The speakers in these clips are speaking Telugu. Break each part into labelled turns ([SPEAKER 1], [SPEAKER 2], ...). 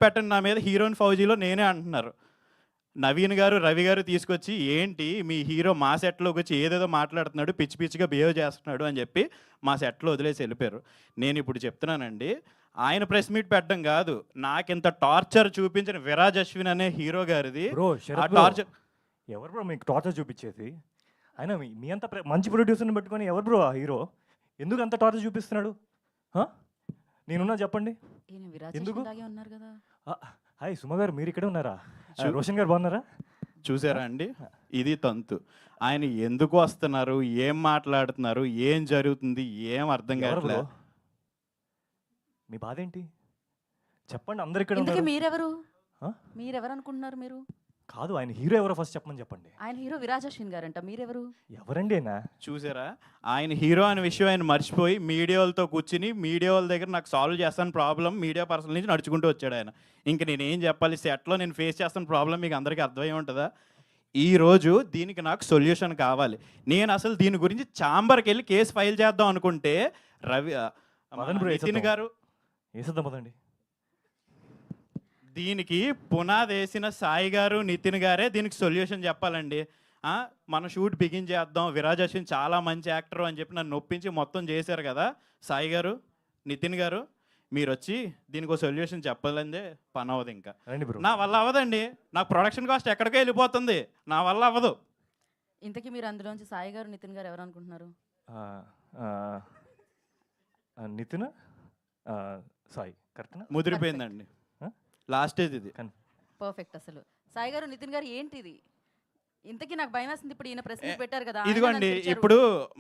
[SPEAKER 1] పెట్టండి నా మీద హీరోయిన్ ఫౌజీలో నేనే అంటున్నారు. నవీన్ గారు, రవి గారు తీసుకొచ్చి ఏంటి మీ హీరో మా సెట్లోకి వచ్చి ఏదేదో మాట్లాడుతున్నాడు, పిచ్చి పిచ్చిగా బిహేవ్ చేస్తున్నాడు అని చెప్పి మా సెట్లో వదిలేసి వెళ్ళిపోయారు. నేను ఇప్పుడు చెప్తున్నానండి, ఆయన ప్రెస్ మీట్ పెట్టడం కాదు, నాకింత టార్చర్ చూపించిన విరాజ్ అశ్విన్ అనే హీరో గారిది
[SPEAKER 2] బ్రో
[SPEAKER 1] ఆ
[SPEAKER 2] శరత్ బ్రో,
[SPEAKER 1] టార్చర్.
[SPEAKER 2] ఎవరు బ్రో మీకు టార్చర్ చూపించేది? అయినా మీ అంత మంచి ప్రొడ్యూసర్ని పెట్టుకొని ఎవరు బ్రో ఆ హీరో? ఎందుకు అంత టార్చర్ చూపిస్తున్నాడు? నేనున్నా చెప్పండి.
[SPEAKER 3] ఈయన విరాజ్
[SPEAKER 2] ఎందుకు?
[SPEAKER 3] అశ్విన్ లాగే ఉన్నారు కదా.
[SPEAKER 2] హాయ్ సుమ గారు, మీరు ఇక్కడే ఉన్నారా? రోషన్ గారు బాగున్నారా?
[SPEAKER 1] చూసారా అండి, ఇది తంతు. ఆయన ఎందుకు వస్తున్నారు, ఏం మాట్లాడుతున్నారు, ఏం జరుగుతుంది, ఏం అర్థం
[SPEAKER 2] ఎవరు బ్రో?
[SPEAKER 1] కావట్లేదు.
[SPEAKER 2] మీ బాధ ఏంటి చెప్పండి, అందరు ఇక్కడ
[SPEAKER 3] ఇంతకీ
[SPEAKER 2] ఉన్నారు.
[SPEAKER 3] మీరెవరు?
[SPEAKER 2] ఆ?
[SPEAKER 3] మీరెవరు అనుకుంటున్నారు మీరు?
[SPEAKER 2] కాదు, ఆయన హీరో ఎవరో ఫస్ట్ చెప్పమని చెప్పండి.
[SPEAKER 3] ఆయన హీరో విరాజ్ అశ్విన్ గారంట, మీరెవరు?
[SPEAKER 2] ఎవరండి అయినా?
[SPEAKER 1] చూసారా, ఆయన హీరో అనే విషయం ఆయన మర్చిపోయి మీడియా వాళ్ళతో కూర్చుని మీడియా వాళ్ళ దగ్గర నాకు సాల్వ్ చేస్తాను ప్రాబ్లం మీడియా పర్సన్ నుంచి నడుచుకుంటూ వచ్చాడు ఆయన. ఇంక నేనేం చెప్పాలి, సెట్లో నేను ఫేస్ చేస్తున్న ప్రాబ్లం మీకు అందరికీ అర్థమై ఉంటుందా? ఈరోజు దీనికి నాకు సొల్యూషన్ కావాలి. నేను అసలు దీని గురించి ఛాంబర్కి వెళ్ళి కేసు ఫైల్ చేద్దాం అనుకుంటే రవి నితిన్ గారు
[SPEAKER 2] వేసేద్దాం పదండి.
[SPEAKER 1] దీనికి పునాది వేసిన సాయి గారు, నితిన్ గారే దీనికి సొల్యూషన్ చెప్పాలండి. మన షూట్ బిగిన్ చేద్దాం, విరాజ్ అశ్విన్ చాలా మంచి యాక్టర్ అని చెప్పి నన్ను నొప్పించి మొత్తం చేశారు కదా సాయి గారు, నితిన్ గారు, మీరు వచ్చి దీనికి ఒక సొల్యూషన్ చెప్పాలందే పని అవ్వదు. ఇంకా నా వల్ల అవ్వదండి, నాకు ప్రొడక్షన్ కాస్ట్ ఎక్కడికో వెళ్ళిపోతుంది, నా వల్ల అవ్వదు.
[SPEAKER 3] ఇంతకీ మీరు అందులోంచి సాయి గారు, నితిన్ గారు ఎవరు అనుకుంటున్నారు?
[SPEAKER 2] నితిన్ సాయి కరెక్ట్
[SPEAKER 1] ముదిరిపోయిందండి, లాస్ట్ స్టేజ్ ఇది.
[SPEAKER 3] పర్ఫెక్ట్. అసలు సాయి గారు, నితిన్ గారు ఏంటిది? ఇంతకీ నాకు భయం వేస్తుంది. ఇప్పుడు ఈయన ప్రశ్న పెట్టారు కదా.
[SPEAKER 1] ఇదిగోండి, ఇప్పుడు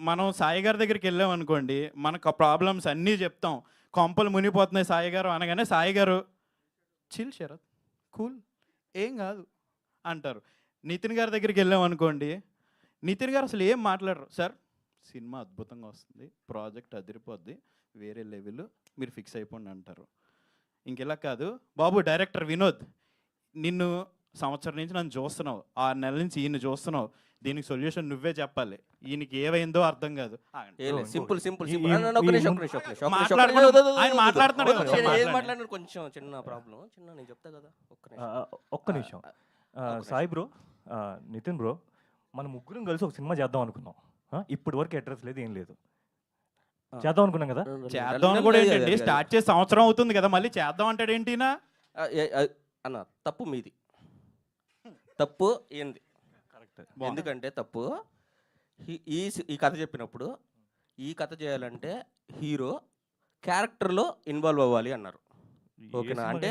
[SPEAKER 1] మనం సాయి గారి దగ్గరికి వెళ్ళాం అనుకోండి, మనకు ప్రాబ్లమ్స్ అన్నీ చెప్తాం, కొంపలు మునిగిపోతున్నాయి సాయి గారు అనగానే సాయి గారు చిల్ శరత్, కూల్, ఏం కాదు అంటారు. నితిన్ గారి దగ్గరికి వెళ్ళాం అనుకోండి, నితిన్ గారు అసలు ఏం మాట్లాడరు, సార్ సినిమా అద్భుతంగా వస్తుంది, ప్రాజెక్ట్ అదిరిపోద్ది, వేరే లెవెల్, మీరు ఫిక్స్ అయిపోండి అంటారు. ఇంకెలా కాదు బాబు, డైరెక్టర్ వినోద్, నిన్ను సంవత్సరం నుంచి నన్ను చూస్తున్నావు, 6 నెలల నుంచి ఈయన చూస్తున్నావు, దీనికి సొల్యూషన్ నువ్వే చెప్పాలి, ఈయనకి ఏమైందో అర్థం కాదు.
[SPEAKER 4] మాట్లాడుతున్నాడు కొంచెం చిన్న ప్రాబ్లం, నేను చెప్తా కదా.
[SPEAKER 2] ఒక్క నిమిషం సాయి బ్రో, నితిన్ బ్రో, మన ముగ్గురం కలిసి ఒక సినిమా చేద్దాం అనుకున్నాం. ఇప్పటి వరకు అడ్రస్ లేదు, ఏం లేదు. చేద్దాం అనుకున్నాం కదా.
[SPEAKER 1] చేద్దాం కూడా ఏంటండి, స్టార్ట్ చేసి సంవత్సరం అవుతుంది కదా, మళ్ళీ చేద్దాం అంటాడు ఏంటినా?
[SPEAKER 4] అన్న తప్పు మీది, తప్పు ఏంది?
[SPEAKER 2] కరెక్ట్.
[SPEAKER 4] ఎందుకంటే తప్పు ఈ కథ చెప్పినప్పుడు, ఈ కథ చేయాలంటే హీరో క్యారెక్టర్లో ఇన్వాల్వ్ అవ్వాలి అన్నారు. ఓకేనా? అంటే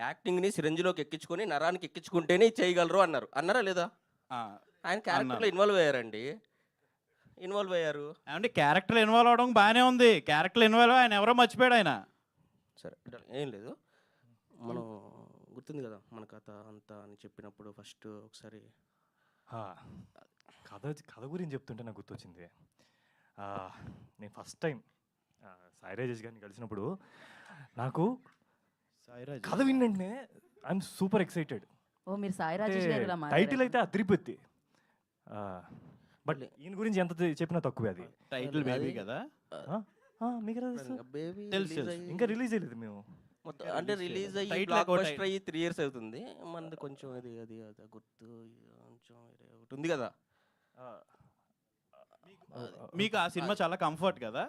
[SPEAKER 4] యాక్టింగ్ని సిరంజిలోకి ఎక్కించుకొని నరానికి ఎక్కించుకుంటేనే చేయగలరు అన్నారు. అన్నారా లేదా? ఆయన క్యారెక్టర్లో ఇన్వాల్వ్ అయ్యారండి, ఇన్వాల్వ్ అయ్యారు.
[SPEAKER 1] అంటే క్యారెక్టర్ ఇన్వాల్వ్ అవడం బాగానే ఉంది, క్యారెక్టర్ ఇన్వాల్వ్ ఆయన ఎవరో మర్చిపోయాడు ఆయన.
[SPEAKER 4] సరే ఏం లేదు, మనం గుర్తుంది కదా మన కథ అంతా అని చెప్పినప్పుడు ఫస్ట్ ఒకసారి
[SPEAKER 2] కథ గురించి చెప్తుంటే నాకు గుర్తొచ్చింది. నేను ఫస్ట్ టైం సాయి రాజేష్ గారిని కలిసినప్పుడు నాకు కథ విన్నంటే ఐఎమ్ సూపర్ ఎక్సైటెడ్.
[SPEAKER 3] ఓ, మీరు సాయి రాజేష్ గారు ఇలా
[SPEAKER 2] టైటిల్ అయితే అదిరిపోద్ది, బట్ ఈయన గురించి ఎంత చెప్పినా తక్కువే. అది
[SPEAKER 1] టైటిల్ బేబీ కదా,
[SPEAKER 2] మీకు
[SPEAKER 4] తెలుసు.
[SPEAKER 2] ఇంకా రిలీజ్ అయ్యలేదు మేము.
[SPEAKER 4] అంటే రిలీజ్ అయ్యి బ్లాక్ బస్టర్ అయ్యి 3 years అవుతుంది. మనది కొంచెం అది గుర్తు కొంచెం ఒకటి ఉంది కదా.
[SPEAKER 1] మీకు ఆ సినిమా చాలా కంఫర్ట్ కదా,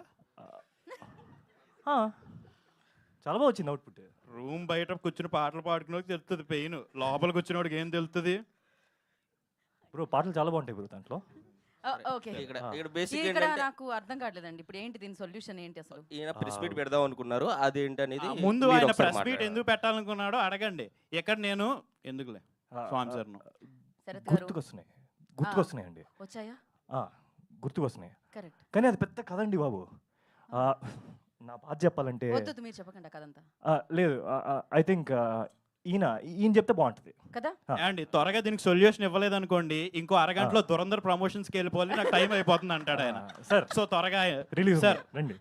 [SPEAKER 2] చాలా బాగా వచ్చింది అవుట్పుట్.
[SPEAKER 1] రూమ్ బయట కూర్చుని పాటలు పాడుకున్నోడికి తెలుస్తుంది పెయిన్, లోపల కూర్చున్నోడికి ఏం తెలుస్తుంది
[SPEAKER 2] బ్రో? పాటలు చాలా బాగుంటాయి బ్రో దాంట్లో.
[SPEAKER 3] ఇక్కడ నాకు అర్థం కావట్లేదండి, ఇప్పుడు ఏంటి దీని సొల్యూషన్ ఏంటి? అసలు
[SPEAKER 4] ఈయన ప్రెస్ మీట్ పెడదాం అనుకున్నారు, అదేంటి అనేది
[SPEAKER 1] ముందు ఆయన ప్రెస్ మీట్ ఎందుకు పెట్టాలనుకున్నాడో అడగండి. ఎక్కడ నేను ఎందుకులే స్వామి సార్
[SPEAKER 2] గుర్తుకొస్తున్నాయండి,
[SPEAKER 3] వచ్చాయా?
[SPEAKER 2] గుర్తుకొస్తున్నాయి,
[SPEAKER 3] కరెక్ట్.
[SPEAKER 2] కానీ అది పెద్ద కథండి బాబు. నా బాధ చెప్పాలంటే
[SPEAKER 3] మీరు చెప్పకండి కదంతా.
[SPEAKER 2] లేదు, ఐ థింక్ ఈయన చెప్తే బాగుంటుంది
[SPEAKER 3] కదా
[SPEAKER 1] అండి. త్వరగా దీనికి సొల్యూషన్ ఇవ్వలేదు అనుకోండి, ఇంకో అరగంటలో దురంధర్ ప్రమోషన్స్కి వెళ్ళిపోవాలి, నాకు టైం అయిపోతుంది అంటాడు ఆయన.
[SPEAKER 2] సార్
[SPEAKER 1] సో త్వరగా
[SPEAKER 2] రిలీజ్
[SPEAKER 1] సార్
[SPEAKER 2] రండి.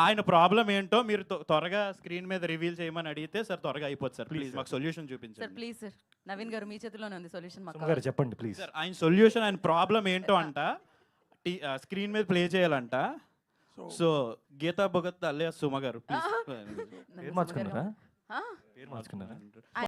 [SPEAKER 1] ఆయన ప్రాబ్లం ఏంటో మీరు త్వరగా స్క్రీన్ మీద రివీల్ చేయమని అడిగితే సార్ త్వరగా అయిపోతుంది సార్. ప్లీజ్ మాకు సొల్యూషన్ చూపించండి
[SPEAKER 3] సార్. ప్లీజ్ సార్, నవీన్ గారు మీ చేతిలోనే ఉంది సొల్యూషన్.
[SPEAKER 2] గారు చెప్పండి ప్లీజ్
[SPEAKER 1] సార్. ఆయన సొల్యూషన్, ఆయన ప్రాబ్లం ఏంటో అంట స్క్రీన్ మీద ప్లే చేయాలంట. సో గీతా భగత్ అల్లే సుమ గారు ప్లీజ్.
[SPEAKER 2] మార్చుకున్నారా? పేరు మార్చుకున్నారా?